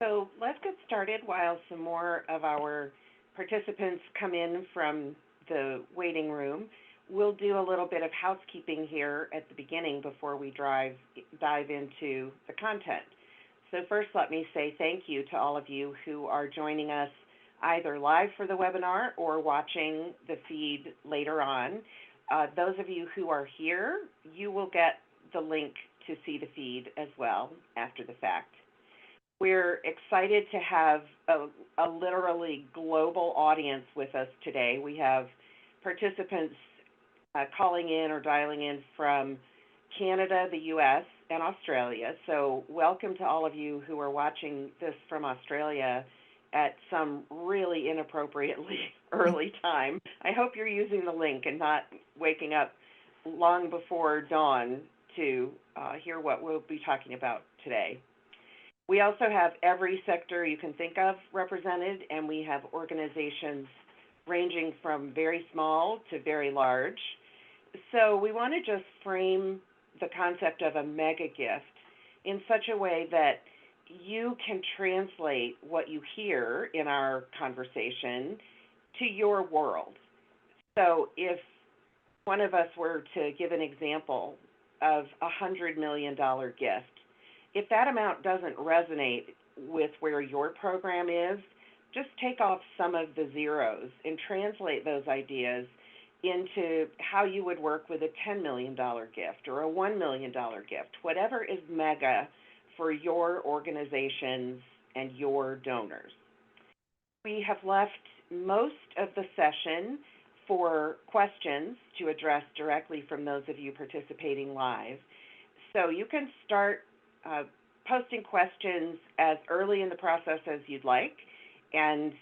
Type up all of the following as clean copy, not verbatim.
So let's get started while some more of our participants come in from the waiting room. We'll do a little bit of housekeeping here at the beginning before we dive into the content. So first, let me say thank you to all of you who are joining us either live for the webinar or watching the feed later on. Those of you who are here, you will get the link to see the feed as well after the fact. We're excited to have a literally global audience with us today. We have participants calling in or dialing in from Canada, the US, and Australia. So welcome to all of you who are watching this from Australia at some really inappropriately early time. I hope you're using the link and not waking up long before dawn to hear what we'll be talking about today. We also have every sector you can think of represented, and we have organizations ranging from very small to very large. So we want to just frame the concept of a mega gift in such a way that you can translate what you hear in our conversation to your world. So if one of us were to give an example of a $100 million gift, if that amount doesn't resonate with where your program is, just take off some of the zeros and translate those ideas into how you would work with a $10 million gift or a $1 million gift, whatever is mega for your organizations and your donors. We have left most of the session for questions to address directly from those of you participating live. So you can start posting questions as early in the process as you'd like. And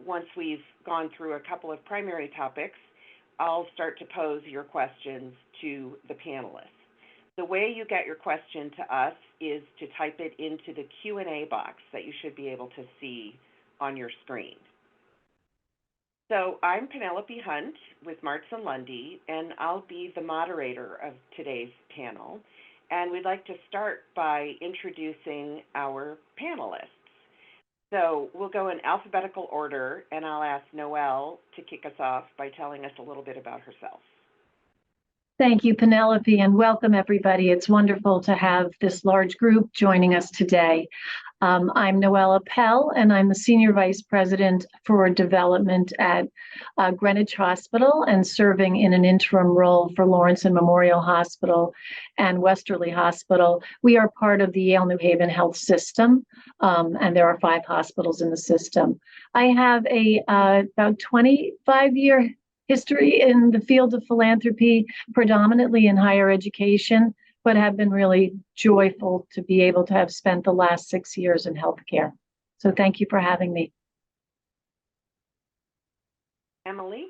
once we've gone through a couple of primary topics, I'll start to pose your questions to the panelists. The way you get your question to us is to type it into the Q&A box that you should be able to see on your screen. So I'm Penelope Hunt with Marts&Lundy, and I'll be the moderator of today's panel. And we'd like to start by introducing our panelists. So we'll go in alphabetical order, and I'll ask Noelle to kick us off by telling us a little bit about herself. Thank you, Penelope, and welcome everybody. It's wonderful to have this large group joining us today. I'm Noelle Appel, and I'm the Senior Vice President for Development at Greenwich Hospital and serving in an interim role for Lawrence and Memorial Hospital and Westerly Hospital. We are part of the Yale New Haven Health System, and there are 5 hospitals in the system. I have a about 25-year history in the field of philanthropy, predominantly in higher education, but have been really joyful to be able to have spent the last 6 years in healthcare. So thank you for having me. Emily?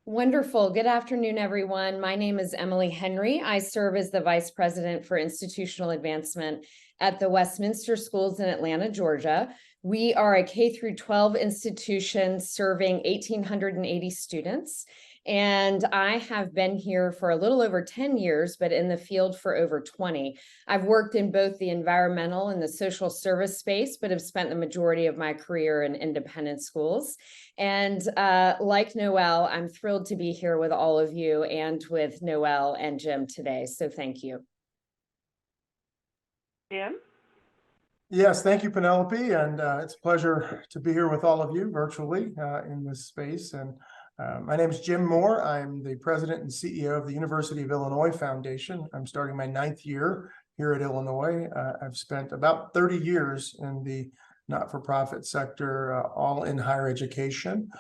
Wonderful. Good afternoon, everyone. My name is Emily Henry. I serve as the Vice President for Institutional Advancement at the Westminster Schools in Atlanta, Georgia. We are a K-12 institution serving 1,880 students. And I have been here for a little over 10 years, but in the field for over 20. I've worked in both the environmental and the social service space, but have spent the majority of my career in independent schools. And like Noelle, I'm thrilled to be here with all of you and with Noelle and Jim today. So thank you. Jim? Yes, thank you, Penelope. And it's a pleasure to be here with all of you virtually in this space. And my name is Jim Moore. I'm the president and CEO of the University of Illinois Foundation. I'm starting my 9th year here at Illinois. I've spent about 30 years in the not-for-profit sector, all in higher education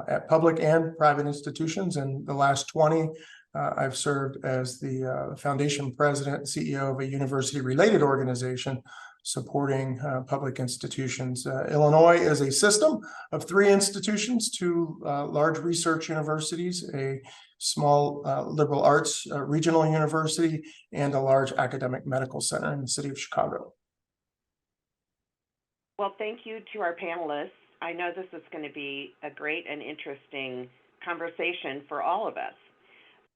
at public and private institutions. And the last 20, I've served as the foundation president and CEO of a university-related organization supporting public institutions. Illinois is a system of 3 institutions, 2 large research universities, a small liberal arts regional university, and a large academic medical center in the city of Chicago. Well, thank you to our panelists. I know this is going to be a great and interesting conversation for all of us.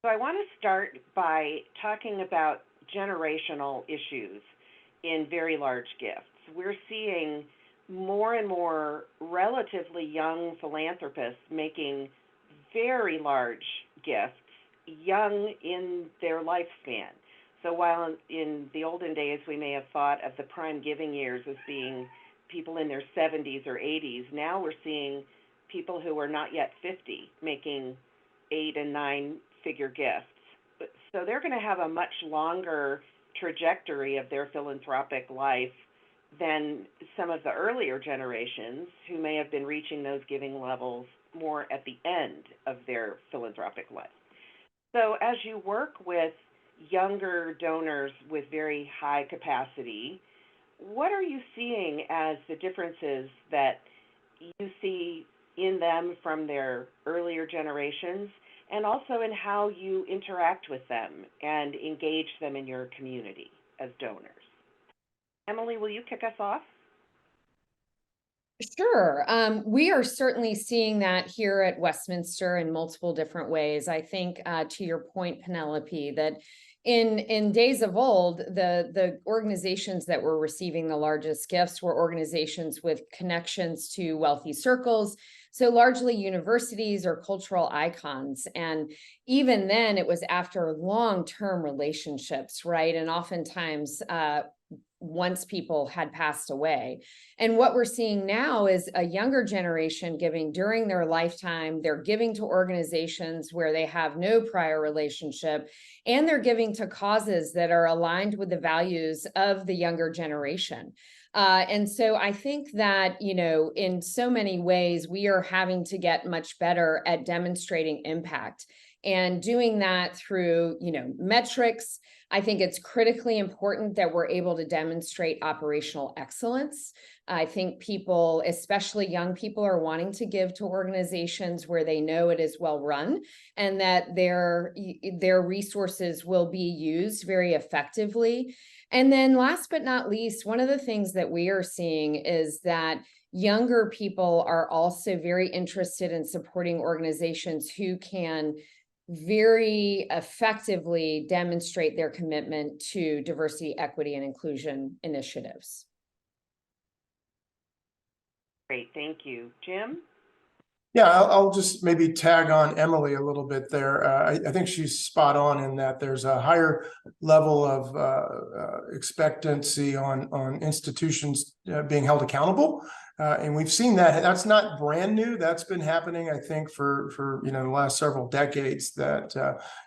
So I want to start by talking about generational issues in very large gifts. we're seeing more and more relatively young philanthropists making very large gifts, young in their lifespan. So while in the olden days we may have thought of the prime giving years as being people in their 70s or 80s, now we're seeing people who are not yet 50 making 8 and 9 figure gifts. So they're going to have a much longer trajectory of their philanthropic life than some of the earlier generations who may have been reaching those giving levels more at the end of their philanthropic life. So as you work with younger donors with very high capacity, what are you seeing as the differences that you see in them from their earlier generations, and also in how you interact with them and engage them in your community as donors? Emily, will you kick us off? Sure. We are certainly seeing that here at Westminster in multiple different ways. I think to your point, Penelope, that in days of old, the organizations that were receiving the largest gifts were organizations with connections to wealthy circles, so largely universities or cultural icons. And even then, it was after long-term relationships, right? And oftentimes, once people had passed away. And what we're seeing now is a younger generation giving during their lifetime. They're giving to organizations where they have no prior relationship, and they're giving to causes that are aligned with the values of the younger generation. And so I think that, in so many ways, we are having to get much better at demonstrating impact and doing that through, metrics. I think it's critically important that we're able to demonstrate operational excellence. I think people, especially young people, are wanting to give to organizations where they know it is well run and that their resources will be used very effectively. And then last but not least, one of the things that we are seeing is that younger people are also very interested in supporting organizations who can very effectively demonstrate their commitment to diversity, equity, and inclusion initiatives. Great, thank you. Jim? Yeah, I'll just maybe tag on Emily a little bit there. I think she's spot on in that there's a higher level of expectancy on institutions being held accountable. And we've seen that. That's not brand new. That's been happening, I think, for the last several decades. That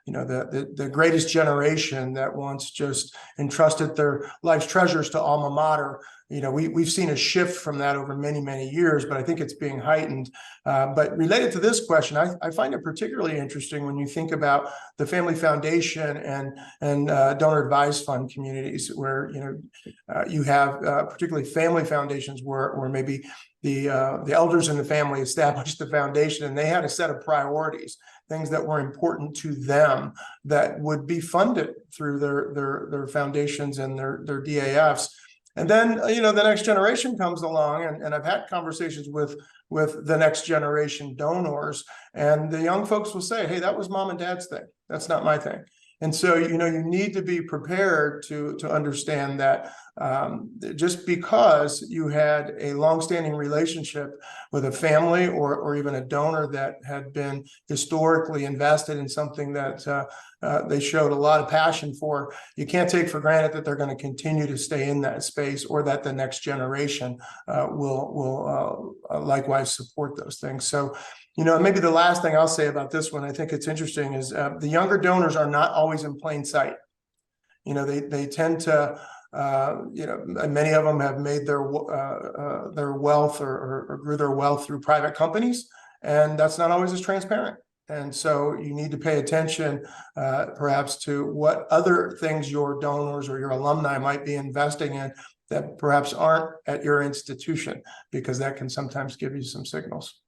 the greatest generation that once just entrusted their life's treasures to alma mater. We've seen a shift from that over many years, but I think it's being heightened. But related to this question, I find it particularly interesting when you think about the Family Foundation and donor advised fund communities, where you have particularly family foundations where maybe the elders in the family established the foundation, and they had a set of priorities, things that were important to them that would be funded through their foundations and their DAFs. And then, the next generation comes along, and I've had conversations with the next generation donors, and the young folks will say, hey, that was mom and dad's thing. That's not my thing. And so, you need to be prepared to understand that just because you had a longstanding relationship with a family or even a donor that had been historically invested in something that they showed a lot of passion for, you can't take for granted that they're going to continue to stay in that space, or that the next generation will likewise support those things. So, maybe the last thing I'll say about this one, I think it's interesting, is the younger donors are not always in plain sight. They tend to, many of them have made their wealth or grew their wealth through private companies, and that's not always as transparent. And so you need to pay attention perhaps to what other things your donors or your alumni might be investing in that perhaps aren't at your institution, because that can sometimes give you some signals.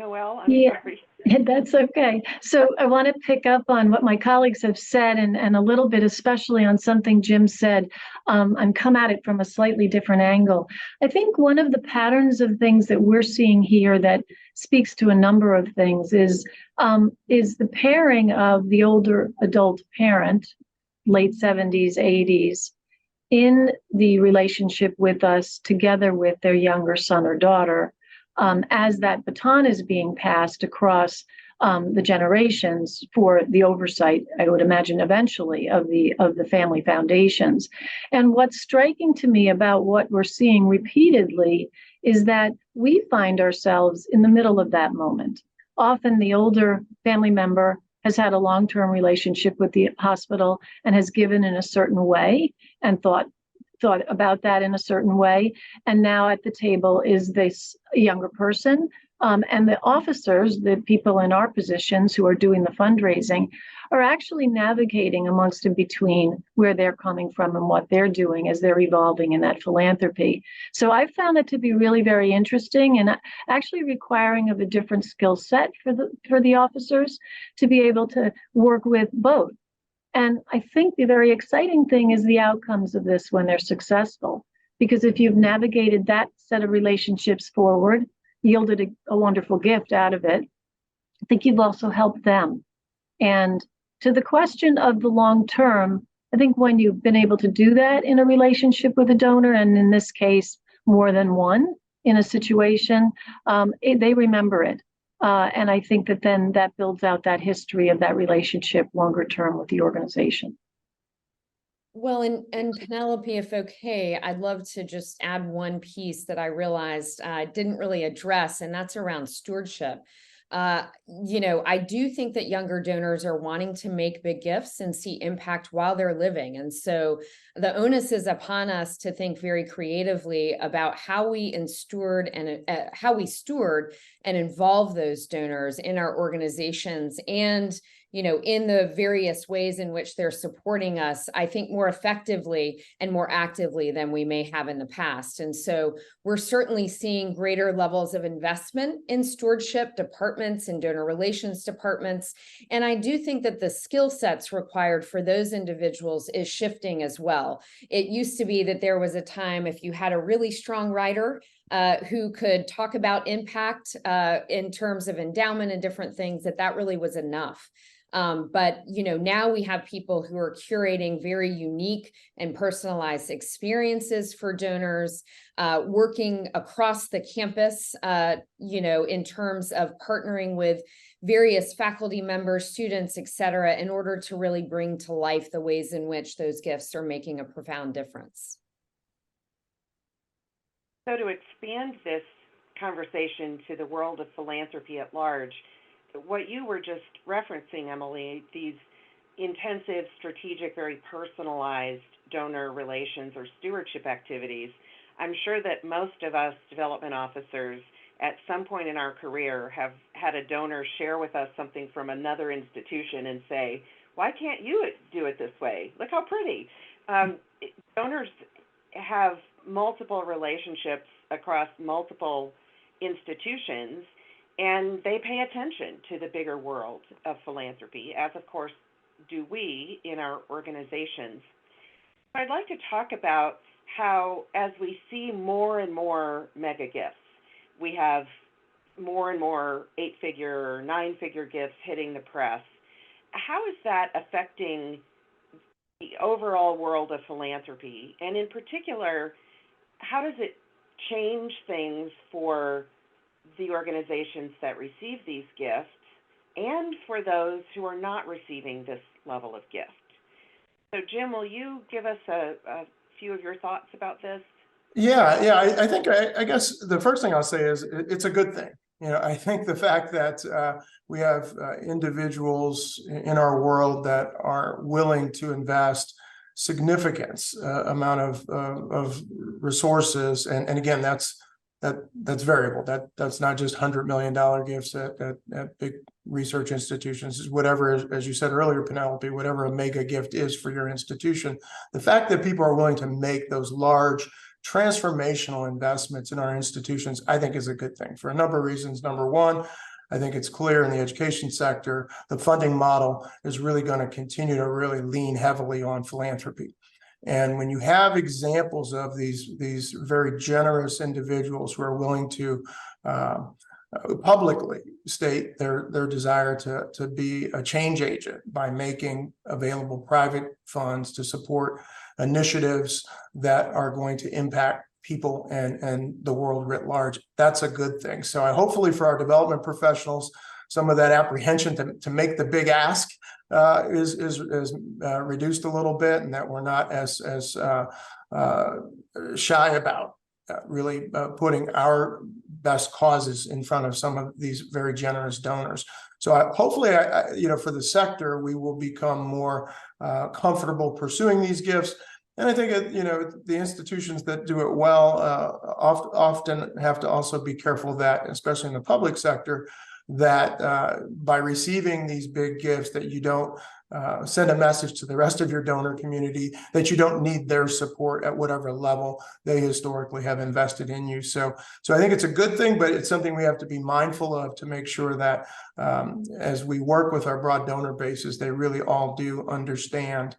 Noelle, I'm sorry. That's okay. So I want to pick up on what my colleagues have said, and a little bit, especially on something Jim said, and come at it from a slightly different angle. I think one of the patterns of things that we're seeing here that speaks to a number of things is the pairing of the older adult parent, late 70s, 80s, in the relationship with us together with their younger son or daughter, as that baton is being passed across the generations for the oversight, I would imagine eventually, of the family foundations. And what's striking to me about what we're seeing repeatedly is that we find ourselves in the middle of that moment. Often the older family member has had a long-term relationship with the hospital and has given in a certain way and thought about that in a certain way. And now at the table is this younger person. And the officers, the people in our positions who are doing the fundraising, are actually navigating amongst and between where they're coming from and what they're doing as they're evolving in that philanthropy. So I found it to be really very interesting and actually requiring of a different skill set for the officers to be able to work with both. And I think the very exciting thing is the outcomes of this when they're successful, because if you've navigated that set of relationships forward, yielded a wonderful gift out of it, I think you've also helped them. And to the question of the long term, I think when you've been able to do that in a relationship with a donor, and in this case, more than one in a situation, they remember it. And I think that then that builds out that history of that relationship longer term with the organization. Well, and Penelope, if okay, I'd love to just add one piece that I realized I didn't really address, and that's around stewardship. I do think that younger donors are wanting to make big gifts and see impact while they're living. And so the onus is upon us to think very creatively about how we steward and involve those donors in our organizations and in the various ways in which they're supporting us, I think more effectively and more actively than we may have in the past. And so we're certainly seeing greater levels of investment in stewardship departments and donor relations departments. And I do think that the skill sets required for those individuals is shifting as well. It used to be that there was a time if you had a really strong writer who could talk about impact in terms of endowment and different things, that really was enough. But now we have people who are curating very unique and personalized experiences for donors, working across the campus, in terms of partnering with various faculty members, students, et cetera, in order to really bring to life the ways in which those gifts are making a profound difference. So to expand this conversation to the world of philanthropy at large, what you were just referencing, Emily, these intensive, strategic, very personalized donor relations or stewardship activities, I'm sure that most of us development officers at some point in our career have had a donor share with us something from another institution and say, why can't you do it this way? Look how pretty. Donors have multiple relationships across multiple institutions, and they pay attention to the bigger world of philanthropy, as of course do we in our organizations. I'd like to talk about how, as we see more and more mega gifts, we have more and more 8-figure or 9-figure gifts hitting the press. How is that affecting the overall world of philanthropy? And in particular, how does it change things for the organizations that receive these gifts and for those who are not receiving this level of gift? So Jim, will you give us a few of your thoughts about this? Yeah. I think I guess the first thing I'll say is it's a good thing. I think the fact that we have individuals in our world that are willing to invest significant amount of resources, and again, that's variable. That's not just $100 million gifts at big research institutions. Whatever, as you said earlier, Penelope, whatever a mega gift is for your institution, the fact that people are willing to make those large transformational investments in our institutions, I think is a good thing for a number of reasons. Number one, I think it's clear in the education sector, the funding model is really going to continue to really lean heavily on philanthropy. And when you have examples of these very generous individuals who are willing to publicly state their desire to be a change agent by making available private funds to support initiatives that are going to impact people and the world writ large. That's a good thing. So hopefully for our development professionals, some of that apprehension to make the big ask is reduced a little bit, and that we're not as shy about really putting our best causes in front of some of these very generous donors. So hopefully, for the sector, we will become more comfortable pursuing these gifts. And I think, the institutions that do it well often have to also be careful that, especially in the public sector, that by receiving these big gifts, that you don't send a message to the rest of your donor community that you don't need their support at whatever level they historically have invested in you. So I think it's a good thing, but it's something we have to be mindful of to make sure that as we work with our broad donor bases, they really all do understand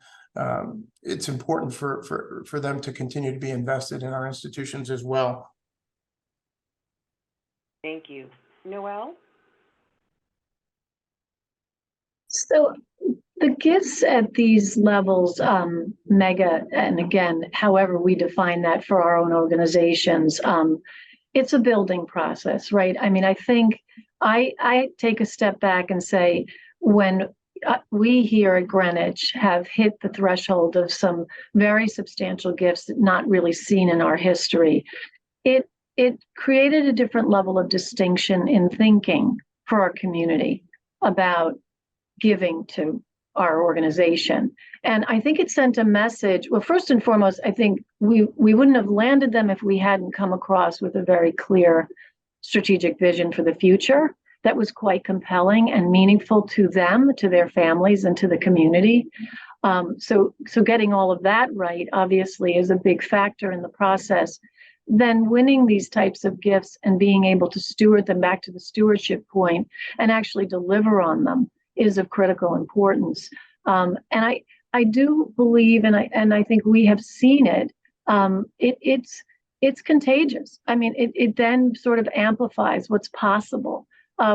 it's important for them to continue to be invested in our institutions as well. Thank you. Noelle? So the gifts at these levels, mega, and again, however we define that for our own organizations, it's a building process, right? I mean, I think I take a step back and say, when we here at Greenwich have hit the threshold of some very substantial gifts not really seen in our history, it created a different level of distinction in thinking for our community about giving to our organization. And I think it sent a message. Well, first and foremost, I think we wouldn't have landed them if we hadn't come across with a very clear strategic vision for the future that was quite compelling and meaningful to them, to their families, and to the community. So getting all of that right, obviously, is a big factor in the process. Then winning these types of gifts and being able to steward them, back to the stewardship point, and actually deliver on them is of critical importance. And I do believe, and I think we have seen it. It's contagious. I mean, it then sort of amplifies what's possible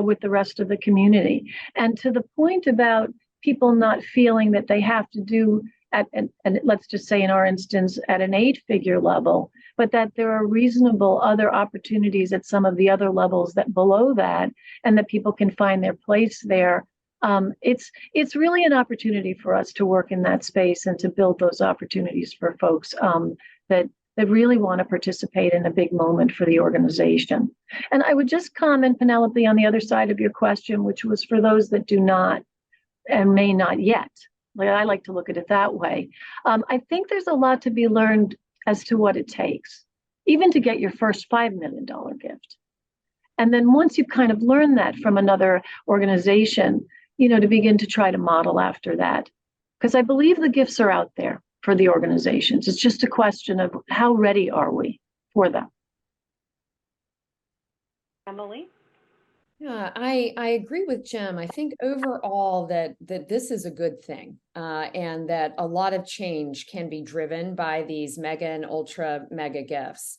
with the rest of the community. And to the point about people not feeling that they have to do and let's just say in our instance at an 8-figure level, but that there are reasonable other opportunities at some of the other levels that below that, and that people can find their place there. It's really an opportunity for us to work in that space and to build those opportunities for folks that really want to participate in a big moment for the organization. And I would just comment, Penelope, on the other side of your question, which was for those that do not and may not yet. I like to look at it that way. I think there's a lot to be learned as to what it takes, even to get your first $5 million gift. And then once you've kind of learned that from another organization, to begin to try to model after that. Because I believe the gifts are out there for the organizations. It's just a question of how ready are we for them. Emily? Yeah, I agree with Jim. I think overall that this is a good thing, and that a lot of change can be driven by these mega and ultra mega gifts.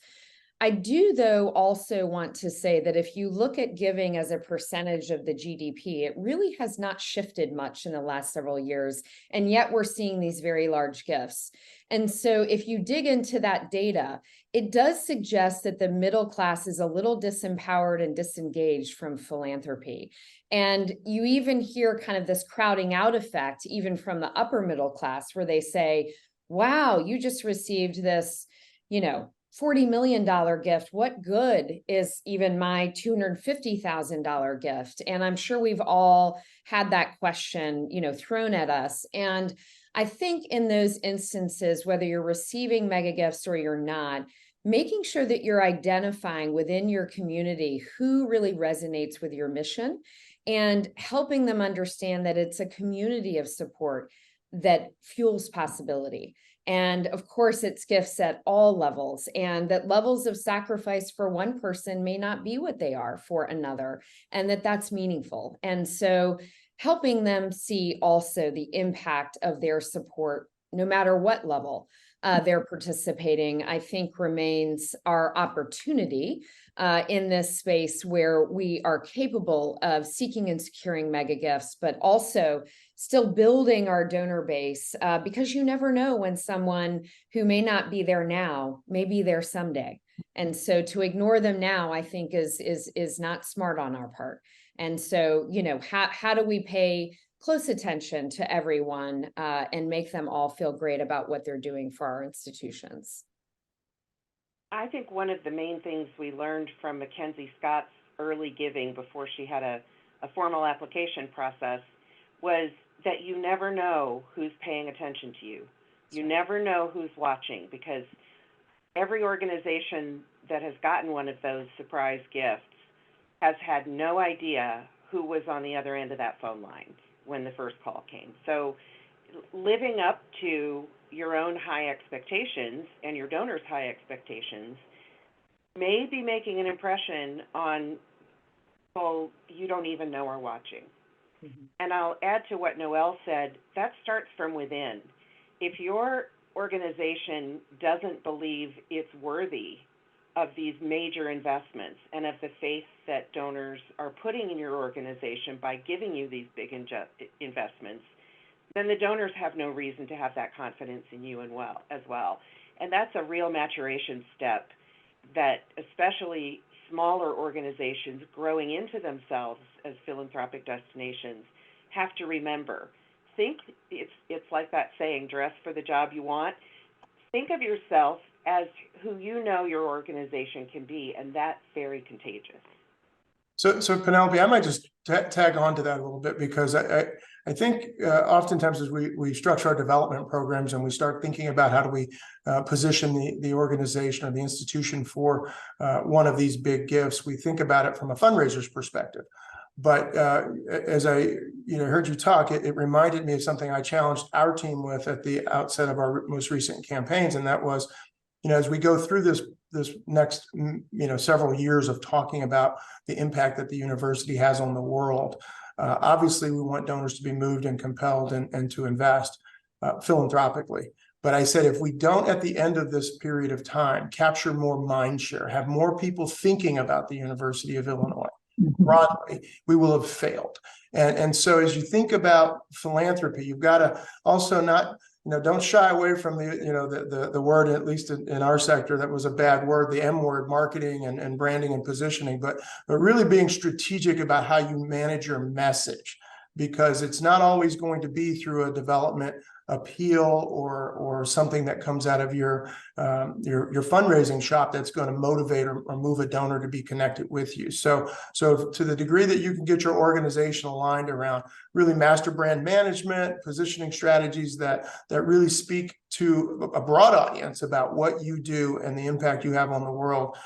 I do, though, also want to say that if you look at giving as a percentage of the GDP, it really has not shifted much in the last several years, and yet we're seeing these very large gifts. And so if you dig into that data, it does suggest that the middle class is a little disempowered and disengaged from philanthropy. And you even hear kind of this crowding out effect, even from the upper middle class, where they say, wow, you just received this, $40 million gift. What good is even my $250,000 gift? And I'm sure we've all had that question, thrown at us. And I think in those instances, whether you're receiving mega gifts or you're not, making sure that you're identifying within your community who really resonates with your mission and helping them understand that it's a community of support that fuels possibility. And of course, it's gifts at all levels, and that levels of sacrifice for one person may not be what they are for another, and that's meaningful. And so helping them see also the impact of their support, no matter what level. they're participating, I think remains our opportunity in this space where we are capable of seeking and securing mega gifts, but also still building our donor base, because you never know when someone who may not be there now may be there someday. And so to ignore them now, I think is not smart on our part. And so, how do we pay close attention to everyone and make them all feel great about what they're doing for our institutions? I think one of the main things we learned from Mackenzie Scott's early giving before she had a formal application process was that you never know who's paying attention to you. You never know who's watching, because every organization that has gotten one of those surprise gifts has had no idea who was on the other end of that phone line when the first call came. So living up to your own high expectations and your donors' high expectations may be making an impression on people you don't even know are watching. Mm-hmm. And I'll add to what Noelle said, that starts from within. If your organization doesn't believe it's worthy of these major investments and of the faith that donors are putting in your organization by giving you these big investments, then the donors have no reason to have that confidence in you as well. And that's a real maturation step that especially smaller organizations growing into themselves as philanthropic destinations have to remember. Think, it's like that saying, dress for the job you want. Think of yourself as who you know your organization can be, and that's very contagious. So Penelope, I might just tag on to that a little bit, because I think oftentimes as we structure our development programs and we start thinking about how do we position the organization or the institution for one of these big gifts, we think about it from a fundraiser's perspective. But as I heard you talk, it reminded me of something I challenged our team with at the outset of our most recent campaigns, and that was, as we go through this next several years of talking about the impact that the university has on the world, obviously we want donors to be moved and compelled and to invest philanthropically. But I said, if we don't at the end of this period of time capture more mind share, have more people thinking about the University of Illinois broadly, we will have failed. And so as you think about philanthropy, you've got to also not, don't shy away from the word, at least in our sector, that was a bad word, the M word, marketing and branding and positioning, but really being strategic about how you manage your message, because it's not always going to be through a development appeal or something that comes out of your fundraising shop that's going to motivate or move a donor to be connected with you. So to the degree that you can get your organization aligned around really master brand management, positioning strategies that really speak to a broad audience about what you do and the impact you have on the world,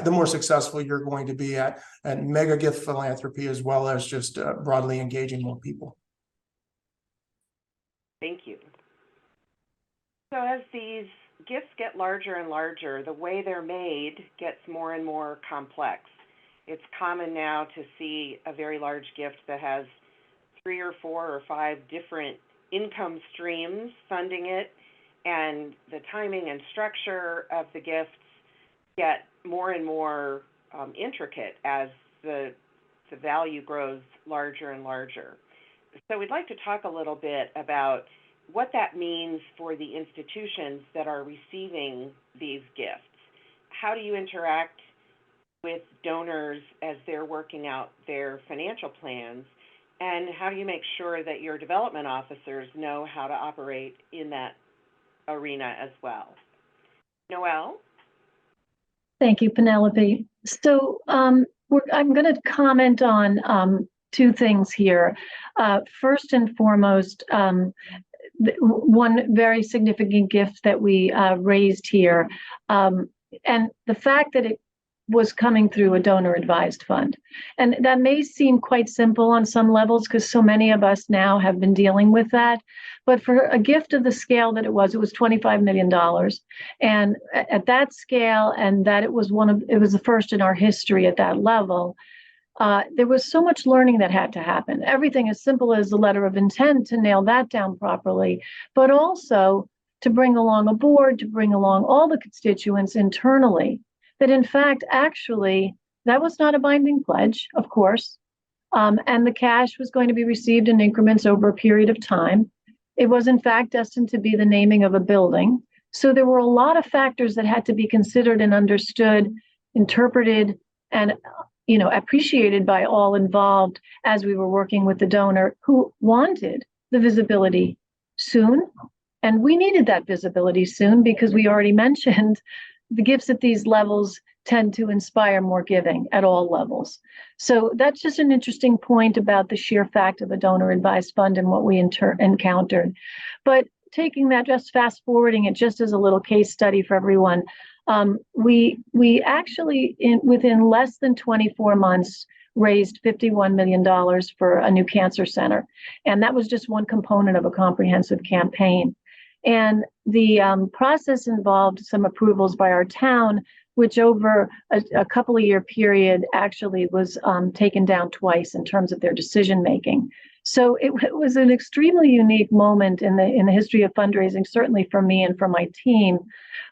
the more successful you're going to be at mega gift philanthropy, as well as just broadly engaging more people. Thank you. So as these gifts get larger and larger, the way they're made gets more and more complex. It's common now to see a very large gift that has 3 or 4 or 5 different income streams funding it, and the timing and structure of the gifts get more and more intricate as the value grows larger and larger. So we'd like to talk a little bit about what that means for the institutions that are receiving these gifts. How do you interact with donors as they're working out their financial plans? And how do you make sure that your development officers know how to operate in that arena as well? Noelle? Thank you, Penelope. So I'm going to comment on 2 things here. First and foremost, one very significant gift that we raised here, and the fact that it was coming through a donor advised fund. And that may seem quite simple on some levels, because so many of us now have been dealing with that. But for a gift of the scale that it was $25 million. And at that scale, and that it was the first in our history at that level, there was so much learning that had to happen. Everything as simple as the letter of intent to nail that down properly, but also to bring along a board, to bring along all the constituents internally, that in fact, actually, that was not a binding pledge, of course. And the cash was going to be received in increments over a period of time. It was in fact destined to be the naming of a building. So there were a lot of factors that had to be considered and understood, interpreted, and appreciated by all involved as we were working with the donor who wanted the visibility soon. And we needed that visibility soon because we already mentioned the gifts at these levels tend to inspire more giving at all levels. So that's just an interesting point about the sheer fact of a donor advised fund and what we encountered. But taking that, just fast forwarding it just as a little case study for everyone, we actually within less than 24 months raised $51 million for a new cancer center. And that was just one component of a comprehensive campaign. And the process involved some approvals by our town, which over a couple of year period actually was taken down twice in terms of their decision making. So it was an extremely unique moment in the history of fundraising, certainly for me and for my team.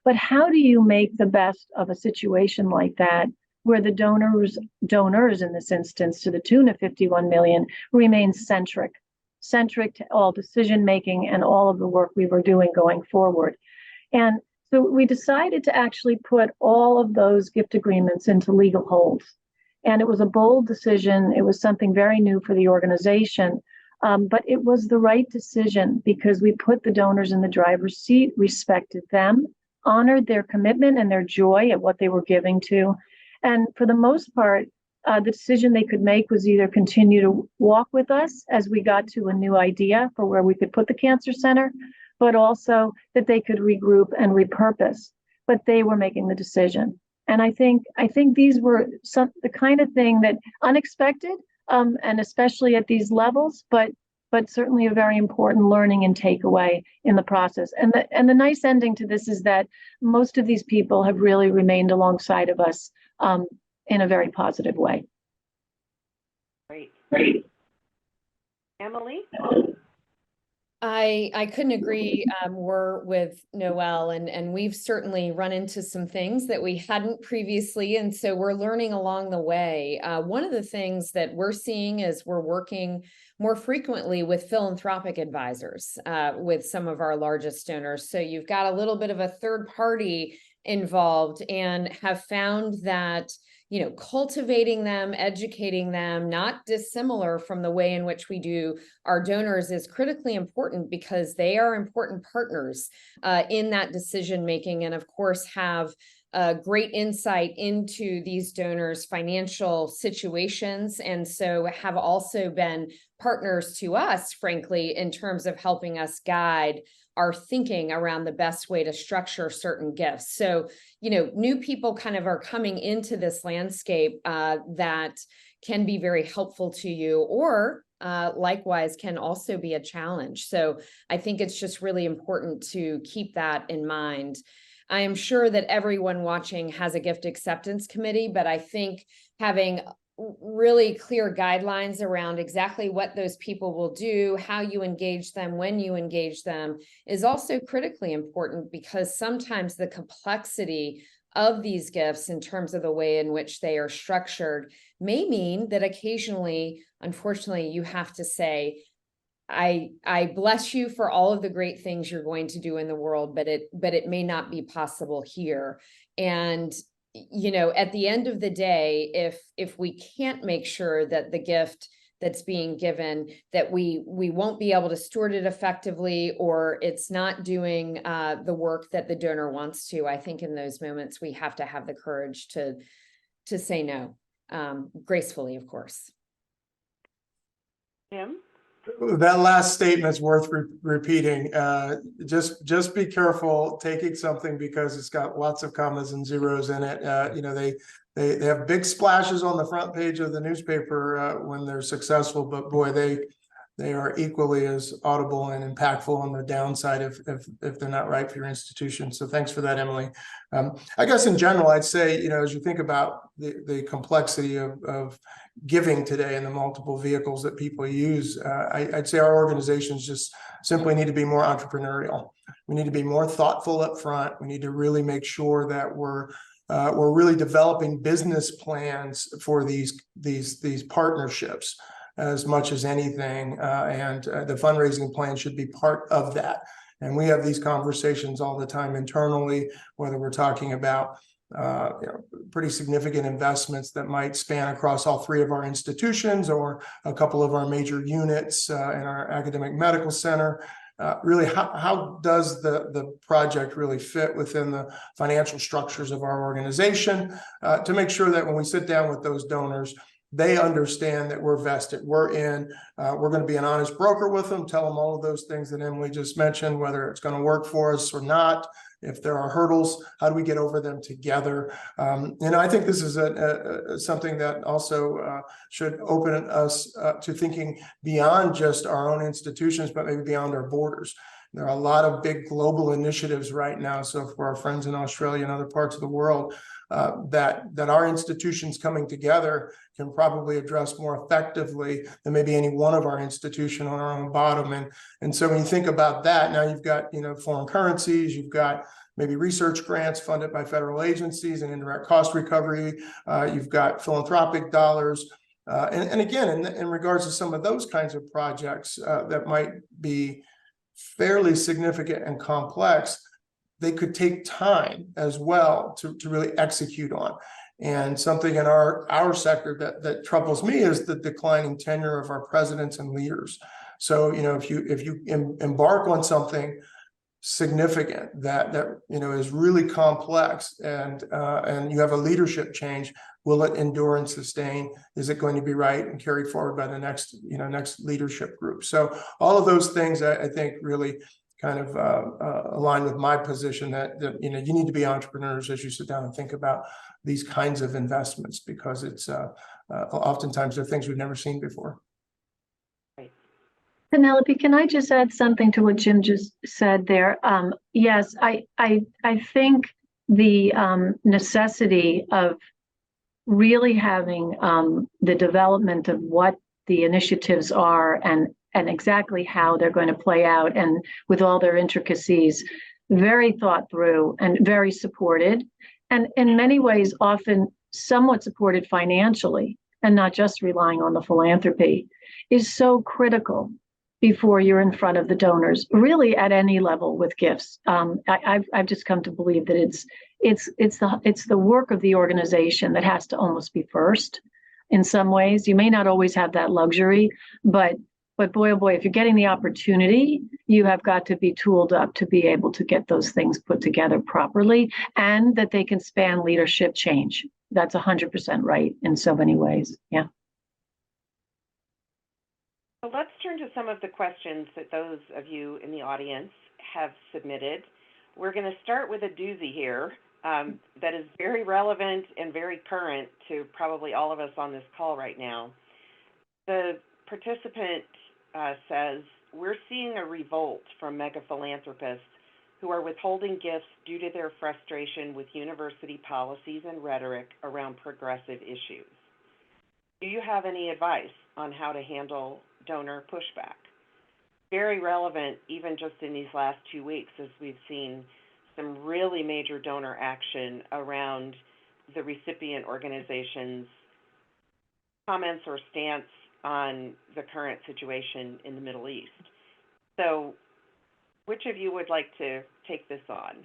But how do you make the best of a situation like that, where the donors in this instance, to the tune of 51 million, remain centric to all decision making and all of the work we were doing going forward? And so we decided to actually put all of those gift agreements into legal holds. And it was a bold decision. It was something very new for the organization, but it was the right decision because we put the donors in the driver's seat, respected them, honored their commitment and their joy at what they were giving to. And for the most part, the decision they could make was either continue to walk with us as we got to a new idea for where we could put the cancer center, but also that they could regroup and repurpose. But they were making the decision. And I think these were the kind of thing that unexpected, and especially at these levels, but certainly a very important learning and takeaway in the process. And the nice ending to this is that most of these people have really remained alongside of us in a very positive way. Great. Emily? I couldn't agree more with Noelle, and we've certainly run into some things that we hadn't previously, and so we're learning along the way. One of the things that we're seeing is we're working more frequently with philanthropic advisors with some of our largest donors. So you've got a little bit of a third party involved, and have found that cultivating them, educating them, not dissimilar from the way in which we do our donors, is critically important because they are important partners in that decision making, and of course have great insight into these donors' financial situations, and so have also been partners to us, frankly, in terms of helping us guide our thinking around the best way to structure certain gifts. So, new people kind of are coming into this landscape that can be very helpful to you, or likewise can also be a challenge. So I think it's just really important to keep that in mind. I am sure that everyone watching has a gift acceptance committee, but I think having really clear guidelines around exactly what those people will do, how you engage them, when you engage them, is also critically important, because sometimes the complexity of these gifts in terms of the way in which they are structured may mean that occasionally, unfortunately, you have to say, I bless you for all of the great things you're going to do in the world, but it may not be possible here. And at the end of the day, if we can't make sure that the gift that's being given, that we won't be able to steward it effectively, or it's not doing the work that the donor wants to, I think in those moments we have to have the courage to say no, gracefully, of course. Jim? That last statement's worth repeating. Just be careful taking something because it's got lots of commas and zeros in it. They have big splashes on the front page of the newspaper when they're successful, but boy, they are equally as audible and impactful on the downside if they're not right for your institution. So thanks for that, Emily. I guess in general, I'd say, as you think about the complexity of giving today and the multiple vehicles that people use, I'd say our organizations just simply need to be more entrepreneurial. We need to be more thoughtful up front. We need to really make sure that we're really developing business plans for these partnerships as much as anything, and the fundraising plan should be part of that. And we have these conversations all the time internally, whether we're talking about pretty significant investments that might span across all three of our institutions or a couple of our major units in our academic medical center. Really, how does the project really fit within the financial structures of our organization, to make sure that when we sit down with those donors, they understand that we're vested, we're going to be an honest broker with them, tell them all of those things that Emily just mentioned, whether it's going to work for us or not. If there are hurdles, how do we get over them together? I think this is something that also should open us to thinking beyond just our own institutions, but maybe beyond our borders. There are a lot of big global initiatives right now. So for our friends in Australia and other parts of the world, that our institutions coming together can probably address more effectively than maybe any one of our institution on our own bottom. And so when you think about that, now you've got foreign currencies, you've got maybe research grants funded by federal agencies and indirect cost recovery, you've got philanthropic dollars. And again, in regards to some of those kinds of projects that might be fairly significant and complex, they could take time as well to really execute on. And something in our sector that troubles me is the declining tenure of our presidents and leaders. So if you embark on something significant that is really complex, and you have a leadership change, will it endure and sustain? Is it going to be right and carried forward by the next leadership group? So all of those things I think really kind of align with my position that you need to be entrepreneurs as you sit down and think about these kinds of investments, because it's oftentimes they're things we've never seen before. Penelope, can I just add something to what Jim just said there? Yes, I think the necessity of really having the development of what the initiatives are and exactly how they're going to play out, and with all their intricacies, very thought through and very supported, and in many ways often somewhat supported financially and not just relying on the philanthropy, is so critical before you're in front of the donors, really at any level with gifts. I've just come to believe that it's the work of the organization that has to almost be first. In some ways, you may not always have that luxury, but boy, oh boy, if you're getting the opportunity, you have got to be tooled up to be able to get those things put together properly, and that they can span leadership change. That's 100% right in so many ways. Yeah. So let's turn to some of the questions that those of you in the audience have submitted. We're going to start with a doozy here that is very relevant and very current to probably all of us on this call right now. The participant says, we're seeing a revolt from mega philanthropists who are withholding gifts due to their frustration with university policies and rhetoric around progressive issues. Do you have any advice on how to handle donor pushback? Very relevant, even just in these last 2 weeks, as we've seen some really major donor action around the recipient organization's comments or stance on the current situation in the Middle East. So which of you would like to take this on?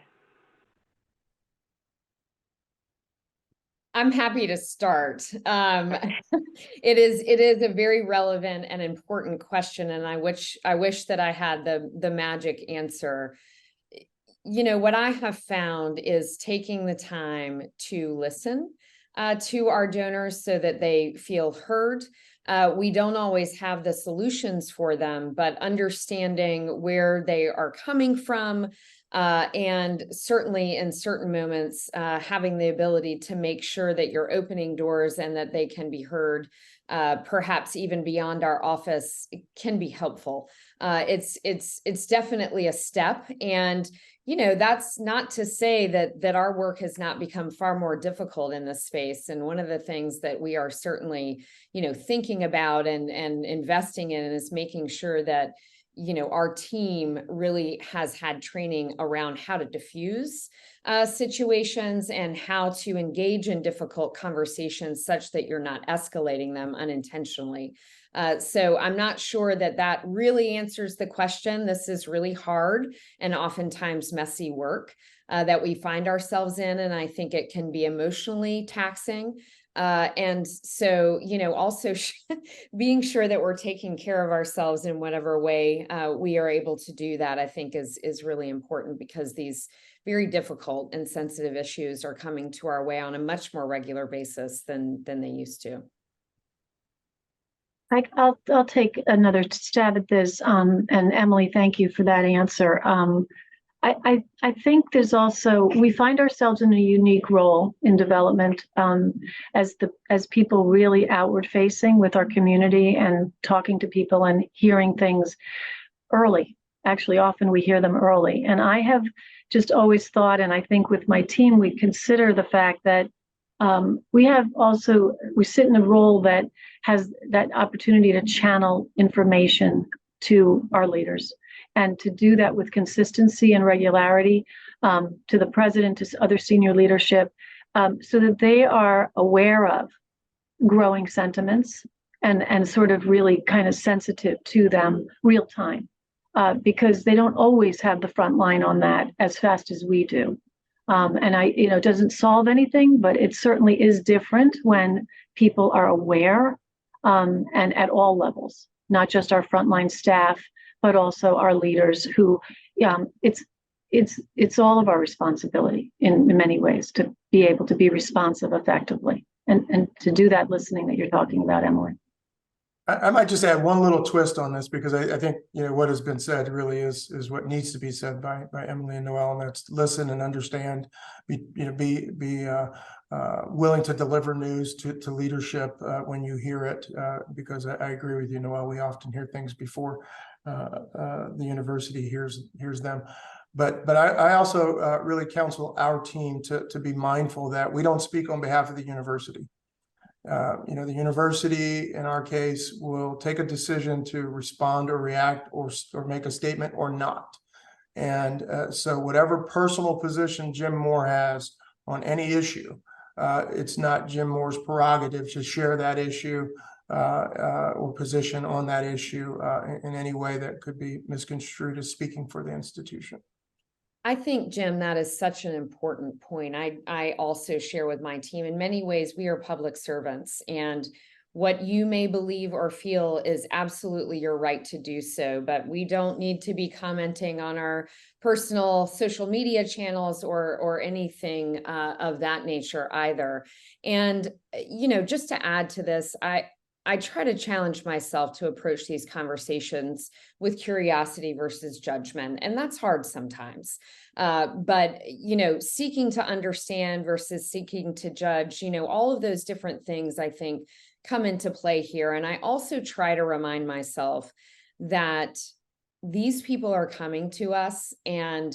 I'm happy to start. It is a very relevant and important question, and I wish that I had the magic answer. What I have found is taking the time to listen to our donors so that they feel heard. We don't always have the solutions for them, but understanding where they are coming from, And certainly in certain moments, having the ability to make sure that you're opening doors and that they can be heard, perhaps even beyond our office, can be helpful. It's definitely a step. And that's not to say that our work has not become far more difficult in this space. And one of the things that we are certainly, thinking about and investing in is making sure that our team really has had training around how to diffuse situations and how to engage in difficult conversations such that you're not escalating them unintentionally. So I'm not sure that really answers the question. This is really hard and oftentimes messy work that we find ourselves in. And I think it can be emotionally taxing. And so, also being sure that we're taking care of ourselves in whatever way we are able to do that, I think is really important, because these very difficult and sensitive issues are coming to our way on a much more regular basis than they used to. I'll take another stab at this. And Emily, thank you for that answer. I think there's also, we find ourselves in a unique role in development as people really outward facing with our community and talking to people and hearing things early. Actually, often we hear them early. And I have just always thought, and I think with my team, we consider the fact that we sit in a role that has that opportunity to channel information to our leaders, and to do that with consistency and regularity, to the president, to other senior leadership, so that they are aware of growing sentiments and sort of really kind of sensitive to them real time, because they don't always have the front line on that as fast as we do. And it doesn't solve anything, but it certainly is different when people are aware, and at all levels, not just our frontline staff, but also our leaders who, it's all of our responsibility in many ways to be able to be responsive effectively, and to do that listening that you're talking about, Emily. I might just add one little twist on this, because I think what has been said really is what needs to be said by Emily and Noelle, and that's listen and understand, be willing to deliver news to leadership when you hear it, because I agree with you, Noelle. We often hear things before the university hears them. But I also really counsel our team to be mindful that we don't speak on behalf of the university. The university, in our case, will take a decision to respond or react or make a statement or not. And so whatever personal position Jim Moore has on any issue, it's not Jim Moore's prerogative to share that issue or position on that issue in any way that could be misconstrued as speaking for the institution. I think, Jim, that is such an important point. I also share with my team, in many ways, we are public servants, and what you may believe or feel is absolutely your right to do so, but we don't need to be commenting on our personal social media channels or anything of that nature either. And, just to add to this, I try to challenge myself to approach these conversations with curiosity versus judgment. And that's hard sometimes. But, seeking to understand versus seeking to judge, all of those different things, I think, come into play here. And I also try to remind myself that these people are coming to us and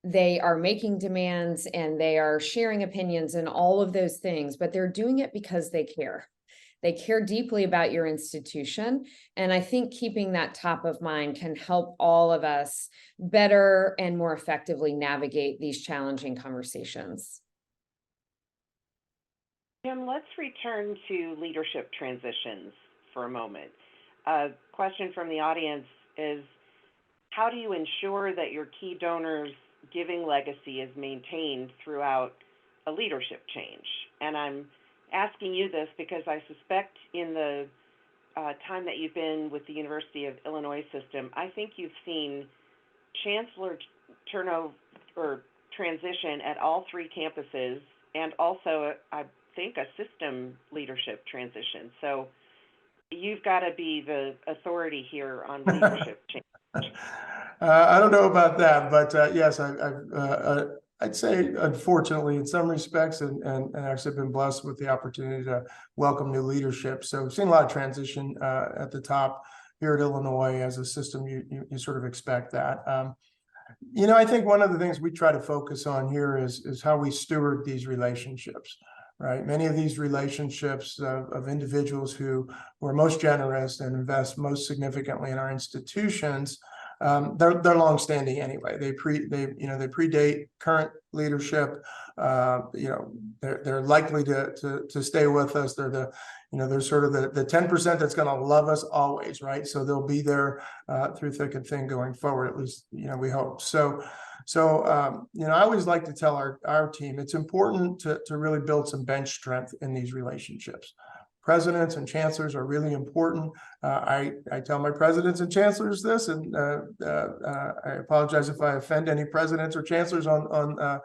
they are making demands and they are sharing opinions and all of those things, but they're doing it because they care. They care deeply about your institution. And I think keeping that top of mind can help all of us better and more effectively navigate these challenging conversations. Jim, let's return to leadership transitions for a moment. A question from the audience is, how do you ensure that your key donors' giving legacy is maintained throughout a leadership change? And I'm asking you this because I suspect in the time that you've been with the University of Illinois system, I think you've seen chancellor turnover or transition at all three campuses, and also, I think, a system leadership transition. So you've got to be the authority here on leadership change. I don't know about that, but yes, I'd say, unfortunately, in some respects, and actually been blessed with the opportunity to welcome new leadership. So we've seen a lot of transition at the top here at Illinois. As a system, you sort of expect that. I think one of the things we try to focus on here is how we steward these relationships, right? Many of these relationships of individuals who are most generous and invest most significantly in our institutions, they're longstanding anyway. They predate current leadership. They're likely to stay with us. They're sort of the 10% that's going to love us always, right? So they'll be there through thick and thin going forward. At least we hope. So I always like to tell our team it's important to really build some bench strength in these relationships. Presidents and chancellors are really important. I tell my presidents and chancellors this, and I apologize if I offend any presidents or chancellors on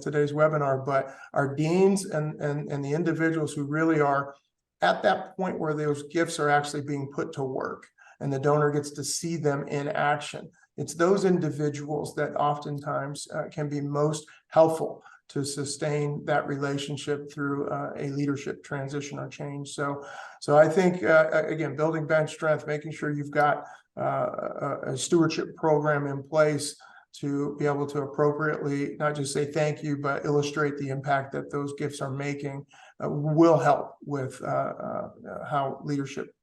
today's webinar, but our deans and the individuals who really are at that point where those gifts are actually being put to work and the donor gets to see them in action. It's those individuals that oftentimes can be most helpful to sustain that relationship through a leadership transition or change. So I think, again, building bench strength, making sure you've got a stewardship program in place to be able to appropriately not just say thank you, but illustrate the impact that those gifts are making will help with how leadership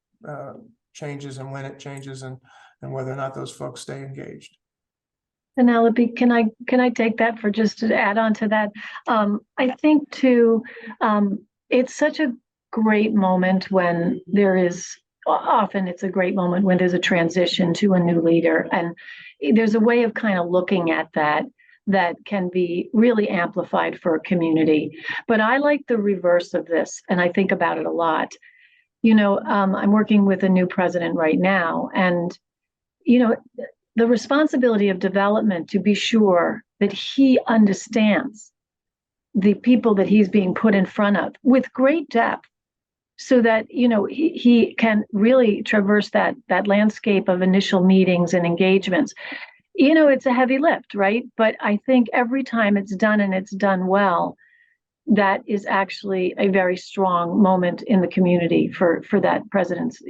changes and when it changes and whether or not those folks stay engaged. Penelope, can I take that for just to add on to that? I think too, it's such a great moment when it's a great moment when there's a transition to a new leader, and there's a way of kind of looking at that can be really amplified for a community. But I like the reverse of this, and I think about it a lot. I'm working with a new president right now, and the responsibility of development to be sure that he understands the people that he's being put in front of with great depth, so that he can really traverse that landscape of initial meetings and engagements. It's a heavy lift, right? But I think every time it's done and it's done well, that is actually a very strong moment in the community for that president's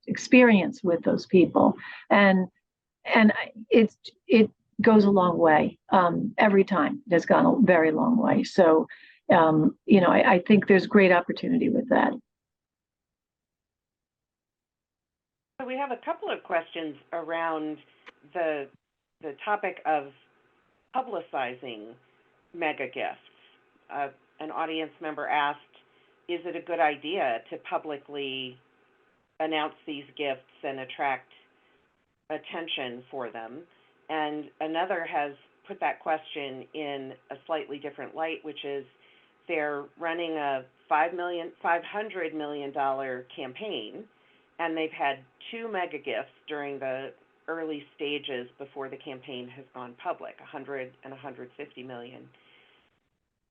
experience with those people, and it goes a long way. Every time it has gone a very long way. So I think there's great opportunity with that. So we have a couple of questions around the topic of publicizing mega gifts. An audience member asked, is it a good idea to publicly announce these gifts and attract attention for them? And another has put that question in a slightly different light, which is they're running a $500 million campaign, and they've had 2 mega gifts during the early stages before the campaign has gone public, 100 and 150 million.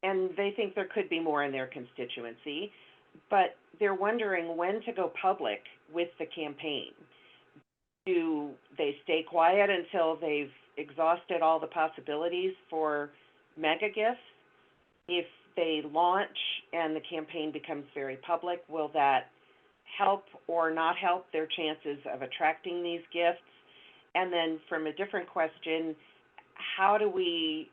And they think there could be more in their constituency, but they're wondering when to go public with the campaign. Do they stay quiet until they've exhausted all the possibilities for mega gifts? If they launch and the campaign becomes very public, will that help or not help their chances of attracting these gifts? And then from a different question, how do we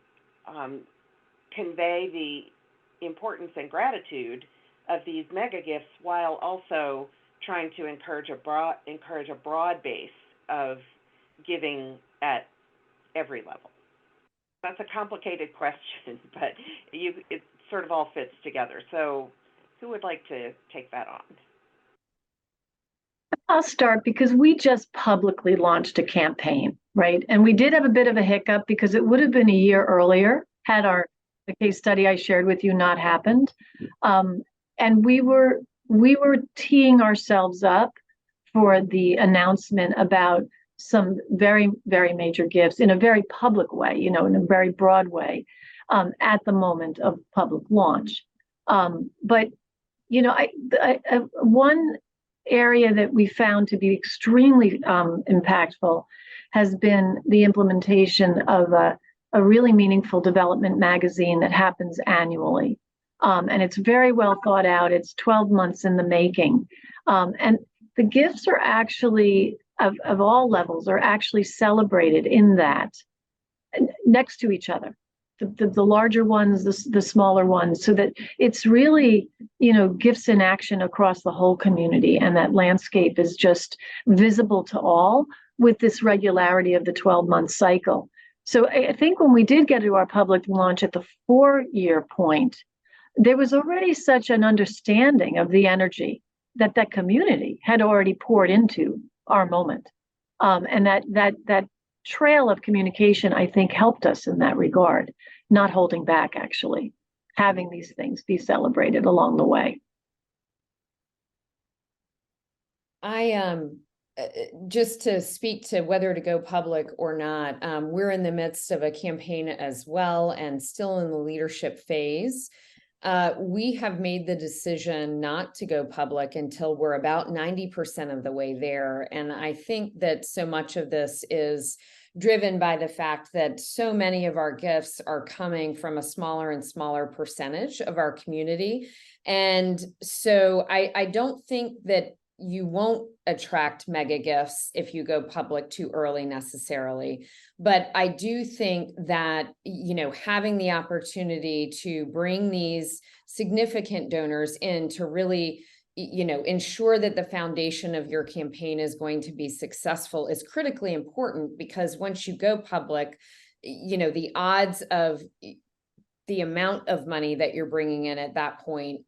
convey the importance and gratitude of these mega gifts while also trying to encourage a broad base of giving at every level? That's a complicated question, but it sort of all fits together. So who would like to take that on? I'll start, because we just publicly launched a campaign, right? And we did have a bit of a hiccup because it would have been a year earlier had the case study I shared with you not happened. And we were teeing ourselves up for the announcement about some very, very major gifts in a very public way, in a very broad way, at the moment of public launch. But one area that we found to be extremely impactful has been the implementation of a really meaningful development magazine that happens annually. And it's very well thought out. It's 12 months in the making. And the gifts are actually, of all levels, are actually celebrated in that next to each other. The larger ones, the smaller ones, so that it's really, gifts in action across the whole community. And that landscape is just visible to all with this regularity of the 12-month cycle. So I think when we did get to our public launch at the 4-year point, there was already such an understanding of the energy that community had already poured into our moment. And that trail of communication, I think, helped us in that regard, not holding back, actually, having these things be celebrated along the way. Just to speak to whether to go public or not, we're in the midst of a campaign as well and still in the leadership phase. We have made the decision not to go public until we're about 90% of the way there. And I think that so much of this is driven by the fact that so many of our gifts are coming from a smaller and smaller percentage of our community. And so I don't think that you won't attract mega gifts if you go public too early necessarily. But I do think that, having the opportunity to bring these significant donors in to really, ensure that the foundation of your campaign is going to be successful is critically important, because once you go public, the odds of the amount of money that you're bringing in at that point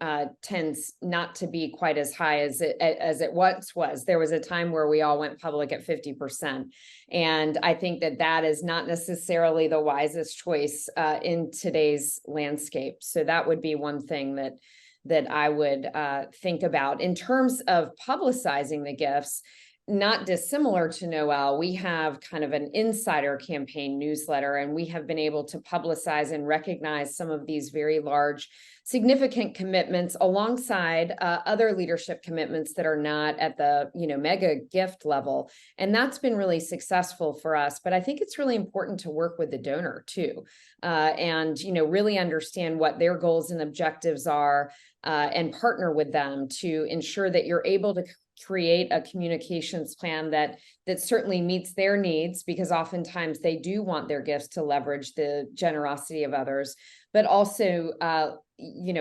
tends not to be quite as high as it once was. There was a time where we all went public at 50%. And I think that is not necessarily the wisest choice in today's landscape. So that would be one thing that I would think about. In terms of publicizing the gifts, not dissimilar to Noel, we have kind of an insider campaign newsletter, and we have been able to publicize and recognize some of these very large, significant commitments alongside other leadership commitments that are not at the, mega gift level. And that's been really successful for us. But I think it's really important to work with the donor too, and, really understand what their goals and objectives are, and partner with them to ensure that you're able to create a communications plan that certainly meets their needs, because oftentimes they do want their gifts to leverage the generosity of others, but also,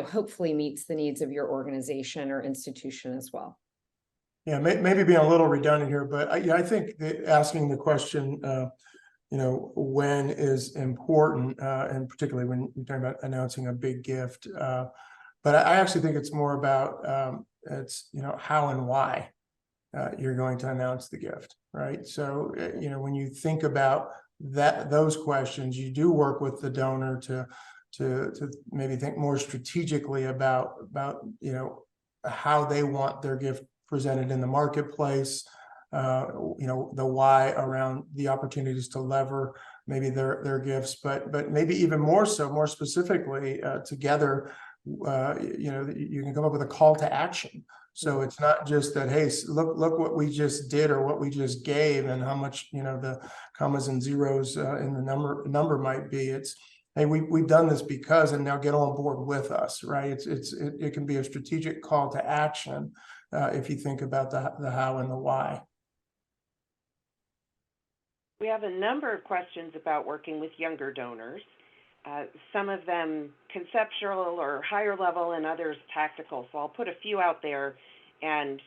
hopefully meets the needs of your organization or institution as well. Yeah, maybe being a little redundant here, but I think asking the question, when is important, and particularly when you're talking about announcing a big gift. But I actually think it's more about it's how and why you're going to announce the gift, right? So when you think about those questions, you do work with the donor to maybe think more strategically about how they want their gift presented in the marketplace. The why around the opportunities to lever maybe their gifts, but maybe even more specifically together. You can come up with a call to action. So it's not just that, hey, look what we just did or what we just gave and how much, the commas and zeros in the number might be. It's, hey, we've done this because, and now get on board with us, right? It can be a strategic call to action if you think about the how and the why. We have a number of questions about working with younger donors. Some of them conceptual or higher level, and others tactical. So I'll put a few out there, and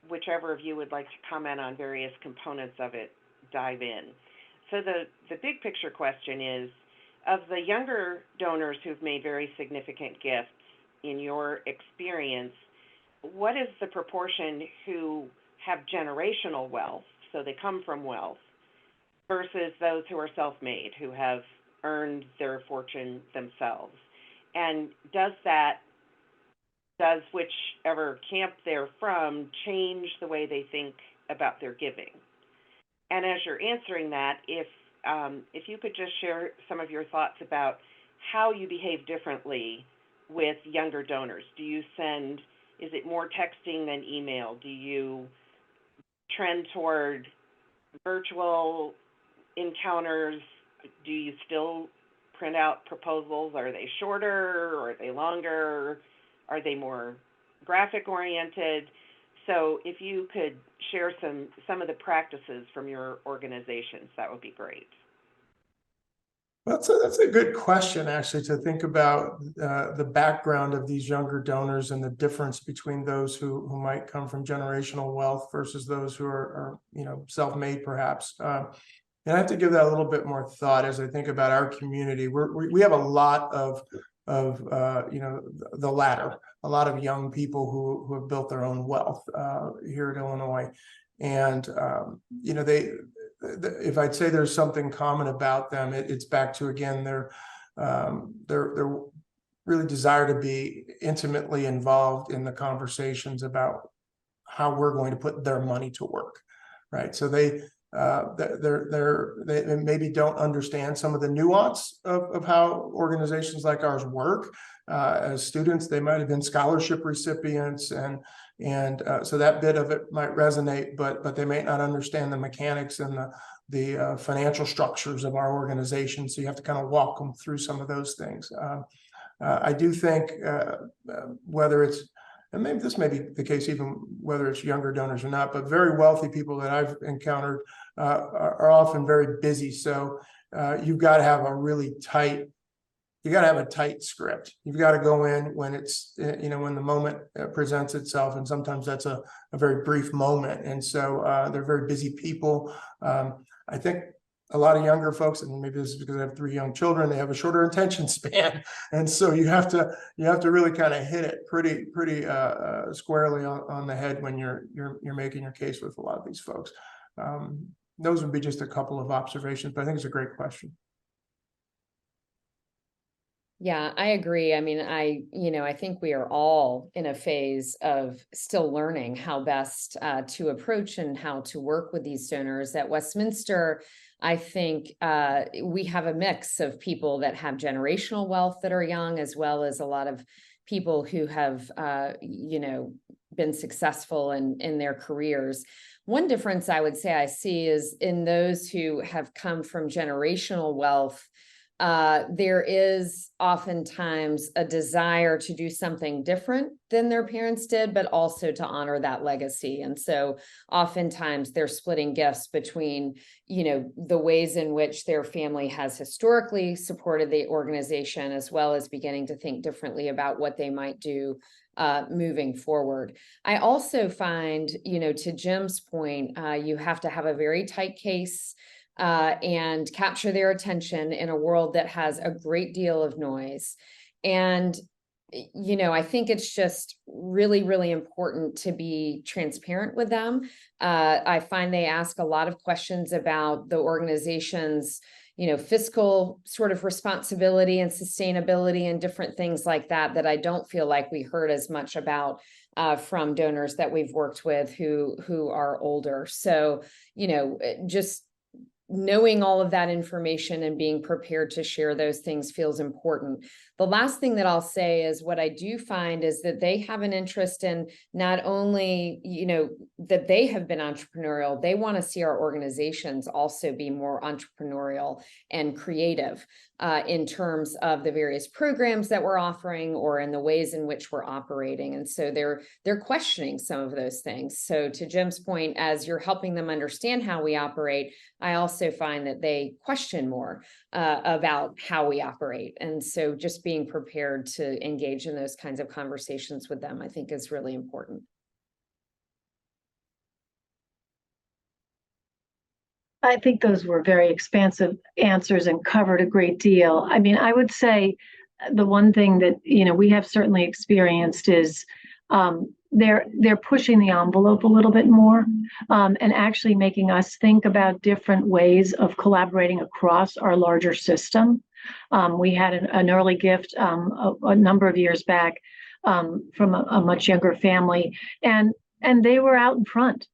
whichever of you would like to comment on various components of it, dive in. So the big picture question is, of the younger donors who've made very significant gifts, in your experience, what is the proportion who have generational wealth, so they come from wealth, versus those who are self-made, who have earned their fortune themselves? And does whichever camp they're from change the way they think about their giving? And as you're answering that, if you could just share some of your thoughts about how you behave differently with younger donors. Is it more texting than email? Do you trend toward virtual encounters, do you still print out proposals? Are they shorter, or are they longer? Are they more graphic oriented? So if you could share some of the practices from your organizations, that would be great. That's a good question, actually, to think about the background of these younger donors and the difference between those who might come from generational wealth versus those who are self-made, perhaps. And I have to give that a little bit more thought as I think about our community. We have a lot of the latter, a lot of young people who have built their own wealth here at Illinois, and if I'd say there's something common about them, it's back to, again, their really desire to be intimately involved in the conversations about how we're going to put their money to work, right? So they maybe don't understand some of the nuance of how organizations like ours work. As students, they might have been scholarship recipients, and so that bit of it might resonate, but they may not understand the mechanics and the financial structures of our organization. So you have to kind of walk them through some of those things. I do think whether it's, and maybe this may be the case even whether it's younger donors or not, but very wealthy people that I've encountered are often very busy. So you've got to have a really tight, you got to have a tight script. You've got to go in when it's, when the moment presents itself. And sometimes that's a very brief moment. And so they're very busy people. I think a lot of younger folks, and maybe this is because I have 3 young children, they have a shorter attention span. And so you have to really kind of hit it pretty squarely on the head when you're making your case with a lot of these folks. Those would be just a couple of observations, but I think it's a great question. Yeah, I agree. I mean, I think we are all in a phase of still learning how best to approach and how to work with these donors. At Westminster, I think we have a mix of people that have generational wealth that are young, as well as a lot of people who have, been successful in their careers. One difference I would say I see is in those who have come from generational wealth. There is oftentimes a desire to do something different than their parents did, but also to honor that legacy. And so oftentimes they're splitting gifts between, the ways in which their family has historically supported the organization, as well as beginning to think differently about what they might do moving forward. I also find, to Jim's point, you have to have a very tight case and capture their attention in a world that has a great deal of noise. And, I think it's just really, really important to be transparent with them. I find they ask a lot of questions about the organization's, fiscal sort of responsibility and sustainability and different things like that I don't feel like we heard as much about from donors that we've worked with who are older. So, just knowing all of that information and being prepared to share those things feels important. The last thing that I'll say is what I do find is that they have an interest in not only, that they have been entrepreneurial, they want to see our organizations also be more entrepreneurial and creative in terms of the various programs that we're offering or in the ways in which we're operating. And so they're questioning some of those things. So to Jim's point, as you're helping them understand how we operate, I also find that they question more about how we operate. And so just being prepared to engage in those kinds of conversations with them, I think is really important. I think those were very expansive answers and covered a great deal. I mean, I would say the one thing that, we have certainly experienced is they're pushing the envelope a little bit more and actually making us think about different ways of collaborating across our larger system. We had an early gift a number of years back from a much younger family, and they were out in front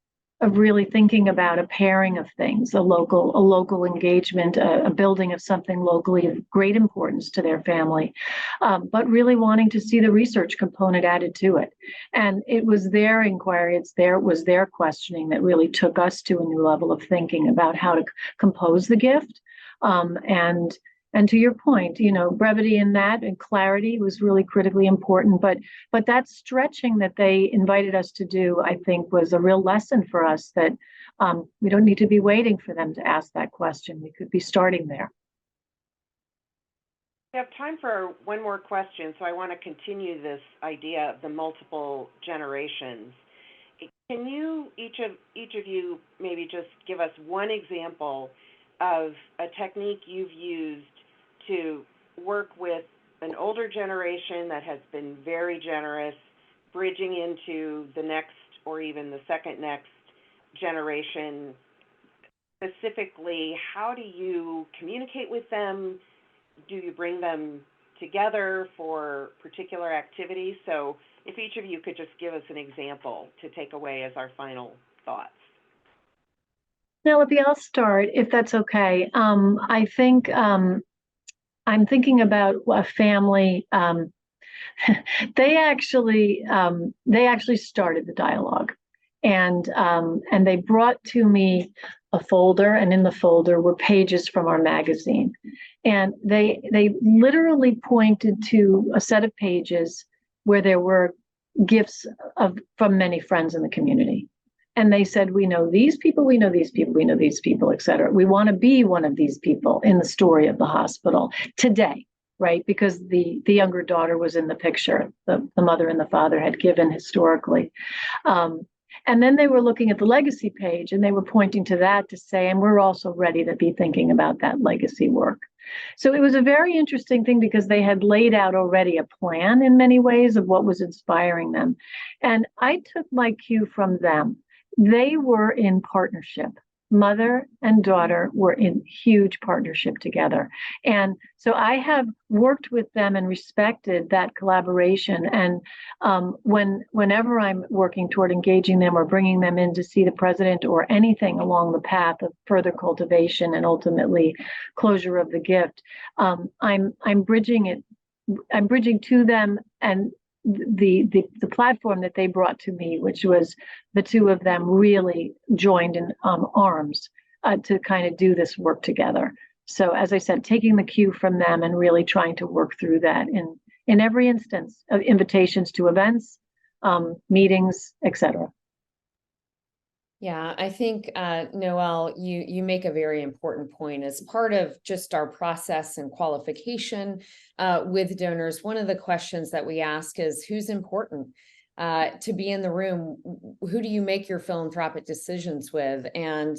really thinking about a pairing of things, a local engagement, a building of something locally of great importance to their family, but really wanting to see the research component added to it. And it was their inquiry, it was their questioning that really took us to a new level of thinking about how to compose the gift. And to your point, brevity in that and clarity was really critically important. But that stretching that they invited us to do, I think, was a real lesson for us that we don't need to be waiting for them to ask that question. We could be starting there. We have time for one more question, so I want to continue this idea of the multiple generations. Can you, each of you, maybe just give us one example of a technique you've used to work with an older generation that has been very generous, bridging into the next or even the second next generation? Specifically, how do you communicate with them? Do you bring them together for particular activities? So if each of you could just give us an example to take away as our final thoughts. Penelope, I'll start if that's okay. I think I'm thinking about a family. They actually started the dialogue, and they brought to me a folder, and in the folder were pages from our magazine, and they literally pointed to a set of pages where there were gifts from many friends in the community. And they said, we know these people, we know these people, we know these people, et cetera. We want to be one of these people in the story of the hospital today, right? Because the younger daughter was in the picture, the mother and the father had given historically. And then they were looking at the legacy page and they were pointing to that to say, and we're also ready to be thinking about that legacy work. So it was a very interesting thing because they had laid out already a plan in many ways of what was inspiring them. And I took my cue from them. They were in partnership. Mother and daughter were in huge partnership together. And so I have worked with them and respected that collaboration. And whenever I'm working toward engaging them or bringing them in to see the president or anything along the path of further cultivation and ultimately closure of the gift, I'm bridging it. I'm bridging to them and the platform that they brought to me, which was the two of them really joined in arms to kind of do this work together. So as I said, taking the cue from them and really trying to work through that in every instance of invitations to events, meetings, etc. Yeah, I think, Noelle, you make a very important point. As part of just our process and qualification with donors, one of the questions that we ask is, who's important to be in the room? Who do you make your philanthropic decisions with? And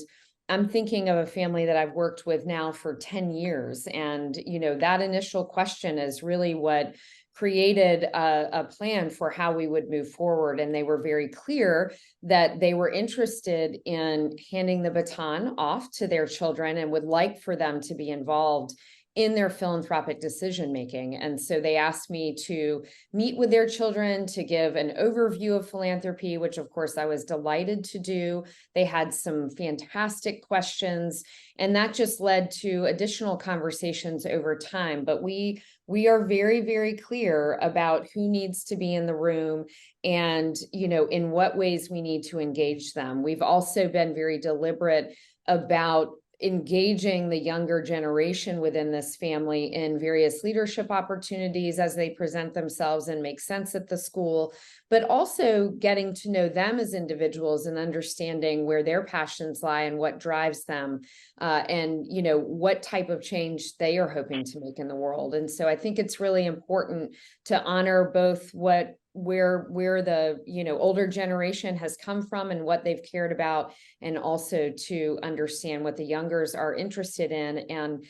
I'm thinking of a family that I've worked with now for 10 years. And, that initial question is really what created a plan for how we would move forward. And they were very clear that they were interested in handing the baton off to their children and would like for them to be involved in their philanthropic decision making. And so they asked me to meet with their children to give an overview of philanthropy, which of course I was delighted to do. They had some fantastic questions, and that just led to additional conversations over time. But we are very, very clear about who needs to be in the room and, in what ways we need to engage them. We've also been very deliberate about engaging the younger generation within this family in various leadership opportunities as they present themselves and make sense at the school, but also getting to know them as individuals and understanding where their passions lie and what drives them, and what type of change they are hoping to make in the world. And so I think it's really important to honor both where the older generation has come from and what they've cared about, and also to understand what the youngers are interested in, and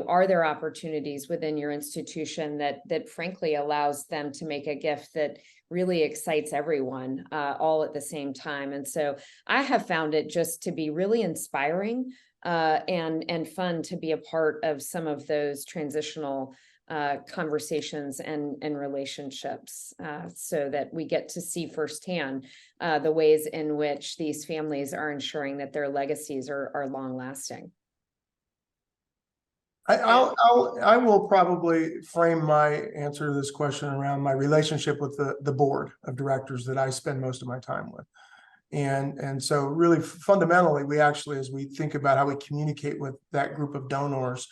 are there opportunities within your institution that frankly allows them to make a gift that really excites everyone all at the same time. And so I have found it just to be really inspiring and fun to be a part of some of those transitional conversations and relationships, so that we get to see firsthand the ways in which these families are ensuring that their legacies are long lasting. I will probably frame my answer to this question around my relationship with the board of directors that I spend most of my time with. And so really fundamentally, we actually, as we think about how we communicate with that group of donors,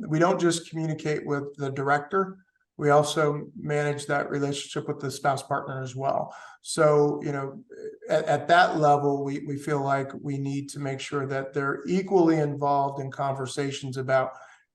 we don't just communicate with the director, we also manage that relationship with the spouse partner as well. So, you know, at that level, we feel like we need to make sure that they're equally involved in conversations about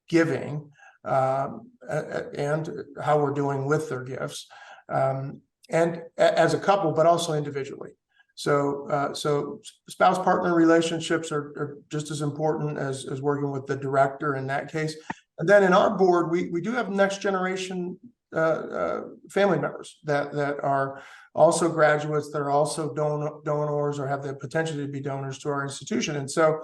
giving and how we're doing with their gifts, and as a couple, but also individually. So spouse partner relationships are just as important as working with the director in that case. And then in our board, we do have next generation family members that are also graduates, that are also donors or have the potential to be donors to our institution. And so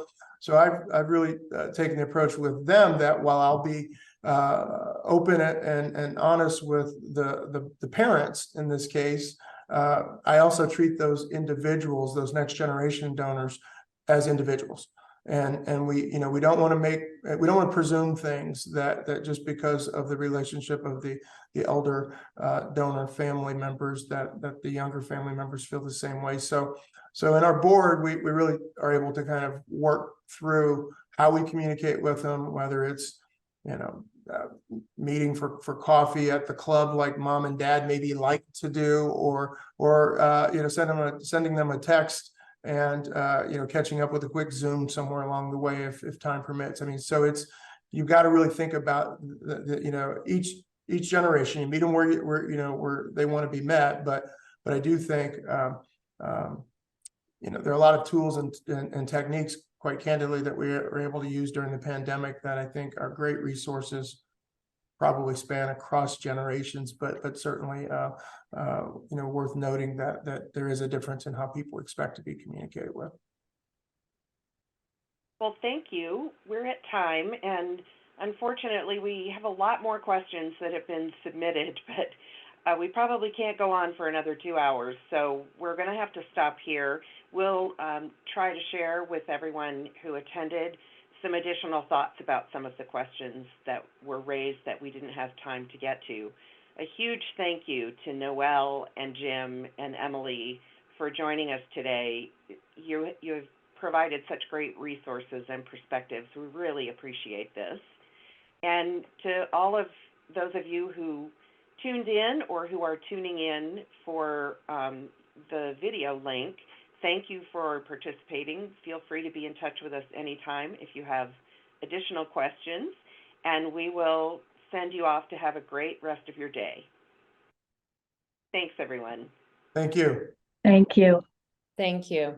I've really taken the approach with them that while I'll be open and honest with the parents in this case, I also treat those individuals, those next generation donors, as individuals. And we don't want to presume things that just because of the relationship of the elder donor family members that the younger family members feel the same way. So in our board, we really are able to kind of work through how we communicate with them, whether it's meeting for coffee at the club like mom and dad maybe like to do, or sending them a text and catching up with a quick Zoom somewhere along the way if time permits. I mean, so you've got to really think about each generation. You meet them where they want to be met, but I do think there are a lot of tools and techniques, quite candidly, that we were able to use during the pandemic that I think are great resources, probably span across generations, but certainly worth noting that there is a difference in how people expect to be communicated with. Well, thank you. We're at time, and unfortunately, we have a lot more questions that have been submitted, but we probably can't go on for another 2 hours, so we're going to have to stop here. We'll try to share with everyone who attended some additional thoughts about some of the questions that were raised that we didn't have time to get to. A huge thank you to Noelle and Jim and Emily for joining us today. You have provided such great resources and perspectives. We really appreciate this. And to all of those of you who tuned in or who are tuning in for the video link, thank you for participating. Feel free to be in touch with us anytime if you have additional questions, and we will send you off to have a great rest of your day. Thanks, everyone. Thank you. Thank you. Thank you.